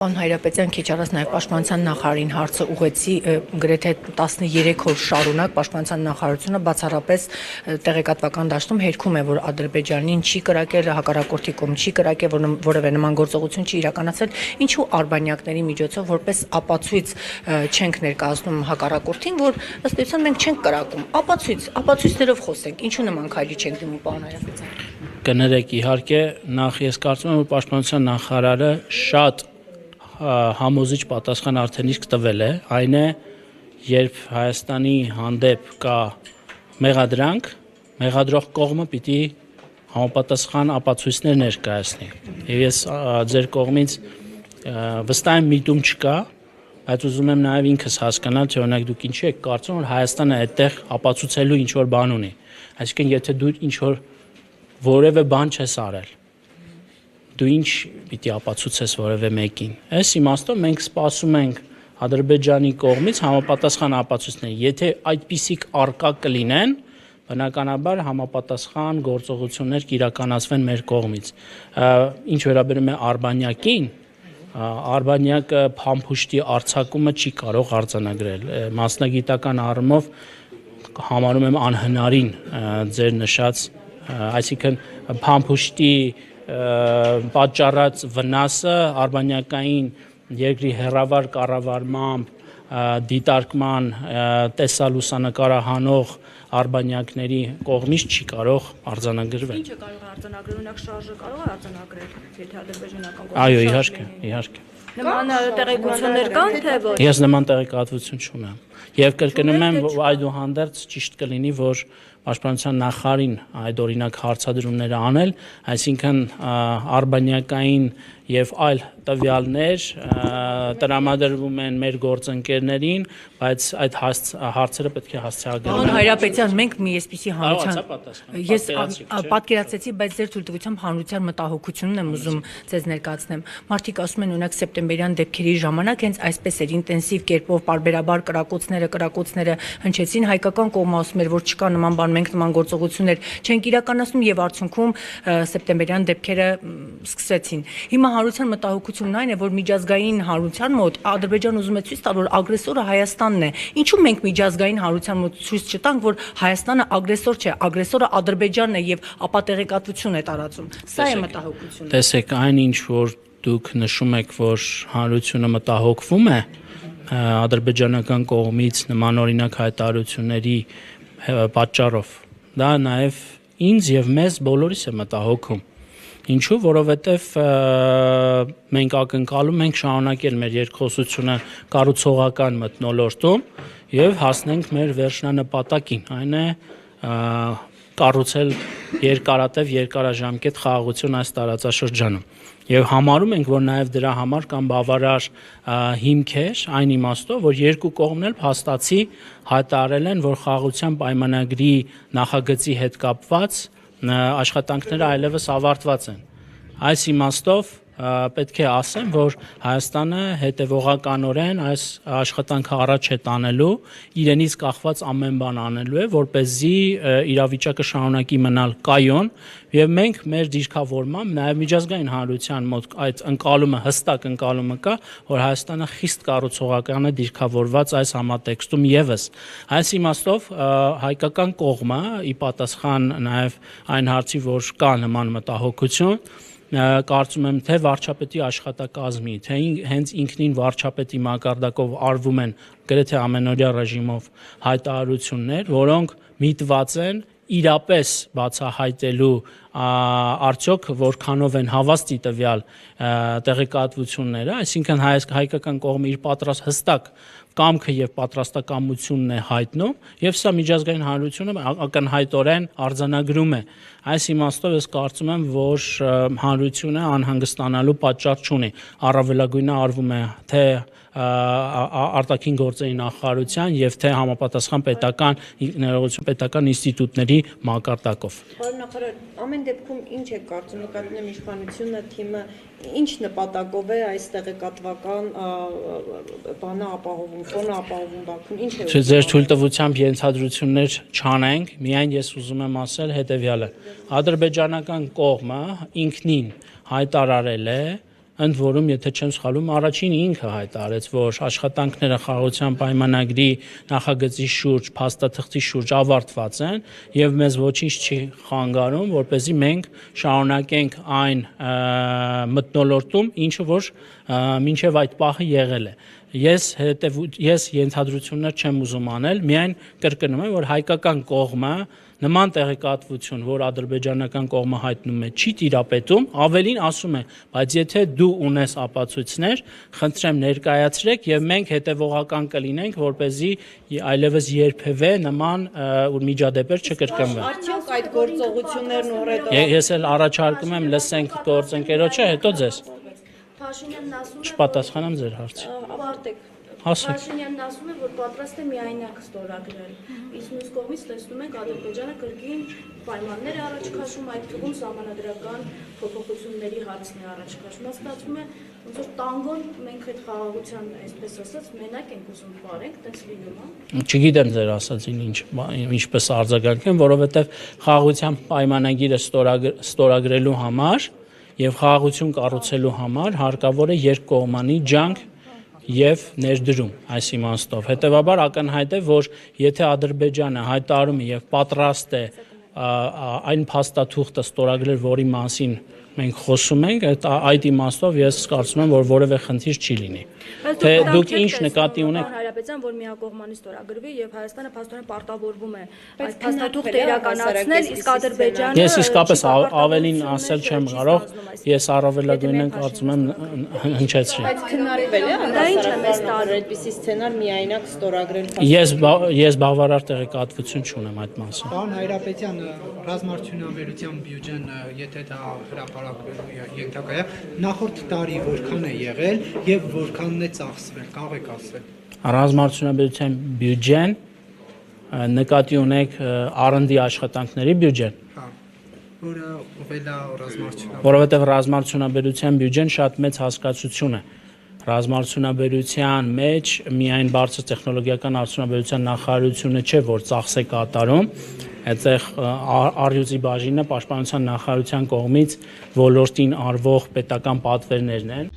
Պարոն Հայրապետյան, քիչ առաջ նաև Պաշտպանության նախարարին հարցը ուղղեցի, գրեթե 13 օր շարունակ Պաշտպանության նախարարությունը բացառապես տեղեկատվական դաշտում հերքում է, որ Ադրբեջանին չի կրակել, հակառակորդի կողմ չի կրակել, որ որևէ նման գործողություն չի իրականացել, ինչու արբանյակների միջոցով որպես ապացույց չենք ներկայացնում հակառակորդին, որ ըստ էության մենք չենք կրակում, ապացույցներով խոսենք, ինչու նման քայլի չենք դիմում, պարոն Հայրապետյան։ Կներեք, իհարկե, նախ ես կարծում եմ, որ Պաշտպանության նախարարը շատ համոզիչ պատասխան արդեն իսկ տվել է, այն է, երբ Հայաստանի հանդեպ կա մեղադրանք, մեղադրող կողմը պիտի համապատասխան ապացույցներ ներկայացնի։ Եվ ես ձեր կողմից վստահ եմ միտում չկա, բայց ուզում եմ նաև ինքս հասկանալ, թե օրինակ դուք ինչի եք կարծում, որ Հայաստանը այդտեղ ապացուցելու ինչ-որ բան ունի։ Այսինքն, եթե դու ինչ-որ որևէ բան չես արել, դու ինչ պիտի ապացուցես որևէ մեկին։ Այս իմաստով մենք սպասում ենք Ադրբեջանի կողմից համապատասխան ապացույցներ։ Եթե այդպիսիք արկա կլինեն, բնականաբար համապատասխան գործողություններ կիրականացվեն մեր կողմից։ Ինչ վերաբերում է Արբանյակին, Արբանյակը փամփուշտի արձակումը չի կարող արձանագրել։ Մասնագիտական առումով համարում եմ անհնարին ձեր նշած, այսինքն փամփուշտի պատճառած վնասը արբանյակային երկրի հեռավար կառավարմամբ դիտարկման տեսալուսանկարահանող արբանյակների կողմից չի կարող արձանագրվել։ Ինչը կարող է արձանագրել, օրինակ շարժը կարող է արձանագրել, եթե ադրբեջանական կողմը։ Այո, իհարկե։ Նման տեղեկություններ կան, թե ոչ։ Ես նման տեղեկատվություն չունեմ։ Եվ կրկնում եմ, այդուհանդերձ ճիշտ կլինի, որ Պաշտպանության նախարարին այդ օրինակ հարցադրումները անել, այսինքն արբանյակային եւ այլ տվյալներ տրամադրվում են մեր գործընկերներին, բայց այդ հարցերը պետք է հասցեագրվեն։ Պարոն Հայրապետյան, մենք մի այսպիսի հանրության ես պատկերացեցի, բայց ձեր թույլտվությամբ հանրության մտահոգությունն եմ ուզում ձեզ ներկայացնեմ։ Մարդիկ ասում են, օրինակ սեպտեմբերյան դեպքերի ժամանակ հենց այսպես էր ինտենսիվ կերպով պարբերաբար կրակոցները հնչեցին, հայկական կողմը ասում էր, որ չկա նման բան, մենք նման գործողություններ չենք իրականացնում եւ արդյունքում սեպտեմբերյան դեպքերը սկսվեցին։ Հիմա հանրության մտահոգությունն այն է, որ միջազգային հանրության մոտ Ադրբեջանը ուզում է ցույց տալ, որ ագրեսորը Հայաստանն է։ Ինչու մենք միջազգային հանրության մոտ ցույց չտանք, որ Հայաստանը ագրեսոր չէ, ագրեսորը Ադրբեջանն է եւ ապատեղեկատվություն է տարածում։ Սա է մտահոգությունը։ Տեսեք, այն ինչ որ դուք նշում եք, որ հանրությունը մտահոգվում է ադրբեջանական կողմից նման օրինակ հայտարարությունների պատճառով, դա նաև ինձ եւ մեզ բոլորիս է մտահոգում։ Ինչու, որովհետև մենք ակնկալում ենք շարունակել մեր երկխոսությունը կառուցողական մթնոլորտում եւ հասնենք մեր վերջնանպատակին, այն է կառուցել երկարատև երկարաժամկետ խաղաղություն այս տարածաշրջանում։ Եվ համարում ենք, որ նաև դրա համար կան բավարար հիմքեր այն իմաստով, որ երկու կողմն էլ փաստացի հայտարարել են, որ խաղաղության պայմանագրի նախագծի հետ կապված աշխատանքները այլևս ավարտված են։ Այս իմաստով պետք է ասեմ, որ Հայաստանը հետևողականորեն այս աշխատանքը առաջ է տանելու, իրենից կախված ամեն բան անելու է, որպեսզի իրավիճակը շարունակի մնալ կայուն, եւ մենք մեր դիրքավորմամբ նաեւ միջազգային հանրության մոտ այդ ընկալումը, հստակ ընկալումը կա, որ Հայաստանը խիստ կառուցողական է դիրքավորված այս համատեքստում եւս։ Այս իմաստով հայկական կողմը ի պատասխան նաեւ այն հարցի, որ կա նման մտահոգություն, կարծում եմ, թե վարչապետի աշխատակազմի, թե հենց ինքնին վարչապետի մակարդակով արվում են գրեթե ամենօրյա ռեժիմով հայտարարություններ, որոնք միտված են իրապես բացահայտելու արդյոք որքանով են հավաստի տվյալ տեղեկատվությունները, այսինքն հայկական կողմը իր հստակ կամքը եւ պատրաստակամությունն է հայտնում եւ սա միջազգային հանրությունը ակնհայտորեն արձանագրում է։ Այս իմաստով ես կարծում եմ, որ հանրությունը անհանգստանալու պատճառ չունի։ Առավելագույնը արվում է թե արտաքին գործերի նախարարության եւ թե համապատասխան պետական ինստիտուտների մակարդակով։ Պարոն նախարար, ամեն դեպքում ինչ է կարծում, նկատում եմ իշխանությունը, թիմը ինչ նպատակով է այս տեղեկատվական բանը ապահովում, ֆոնը ապահովում Բաքուն, ինչ է։ Ձեր թույլտվությամբ ենթադրություններ չանենք, միայն ես ուզում եմ ասել հետեւյալը. ադրբեջանական կողմը ինքնին հայտարարել է ընդ որում, եթե չեմ սխալվում, առաջին ինքը հայտարարեց, որ աշխատանքները խաղաղության պայմանագրի նախագծի շուրջ, փաստաթղթի շուրջ ավարտված են եւ մեզ ոչինչ չի խանգարում, որպեսզի մենք շարունակենք այն մթնոլորտում, ինչը որ մինչեւ այդ պահը եղել է։ Ես ենթադրություններ չեմ ուզում անել, միայն կրկնում եմ, որ հայկական կողմը նման տեղեկատվություն, որ ադրբեջանական կողմը հայտնում է, չի տիրապետում, ավելին ասում է, բայց եթե դու ունես ապացույցներ, խնդրեմ ներկայացրեք եւ մենք հետեւողական կլինենք, որպեսզի այլևս երբևէ նման միջադեպեր չկրկնվեն։ Արդյոք այդ գործողություններն օրերով Ես էլ առաջարկում եմ լսենք գործընկերոջը, հետո ձեզ։ Փաշինյանն ասում է, Չպատասխանեմ ձեր հարցին։ ավարտեք։ Փաշինյանն ասում է, որ պատրաստ է միայնակ ստորագրել։ Իսկ մյուս կողմից տեսնում ենք Ադրբեջանը կրկին պայմաններ է առաջ քաշում, այդ թվում սահմանադրական փոփոխությունների հարցն է առաջ քաշում։ Ստացվում է, ոնց որ տանգոն մենք այդ խաղաղության, այսպես ասած, մենակ ենք ուզում բարենք, տես լինում է։ Չգիտեմ ձեր ասածին ինչպես արձագանքեմ, որովհետև խաղաղության պայմանագիրը ստորագրելու համար եւ խաղաղություն կառուցելու համար հարկավոր է երկկողմանի ջանք եւ ներդրում այս իմաստով։ Հետեւաբար ակնհայտ է, որ եթե Ադրբեջանը հայտարարում է եւ պատրաստ է այն փաստաթուղթը ստորագրել, որի մասին մենք խոսում ենք, այդ իմաստով ես կարծում եմ, որ որևէ խնդիր չի լինի։ Թե դուք ինչ նկատի ունեք Հանրապետության, որ միակողմանի ստորագրվի եւ Հայաստանը փաստորեն պարտավորվում է այդ փաստաթուղթը իրականացնել, իսկ Ադրբեջանը Ես իսկապես ավելին ասել չեմ կարող, ես առավելագույնն կարծում եմ հնչեցրի։ Բայց քննարկվել է անհասարակայնորեն այդպիսի սցենար միայնակ ստորագրել։ Ես բավարար տեղեկատվություն չունեմ այդ մասին։ Պարոն Հայրապետյան, ռազմարդյունաբերության բյուջեն, եթե դա հրապարակվելու ենթակա է, նախորդ տարի որքան է եղել եւ որքանն է ծախսվել, կարող եք ասել։ Ռազմարդյունաբերության բյուջեն նկատի ունեք R&D աշխատանքների բյուջեն, Որը ուղղել է ռազմարդյունաբերության։ որովհետև ռազմարդյունաբերության բյուջեն շատ մեծ հասկացություն է։ Ռազմարդյունաբերության մեջ միայն բարձր տեխնոլոգիական արդյունաբերության նախարարությունը չէ, որ ծախս է կատարում, այդտեղ առյուծի բաժինը պաշտպանության նախարարության կողմից ոլորտին արվող պետական պատվերներն են։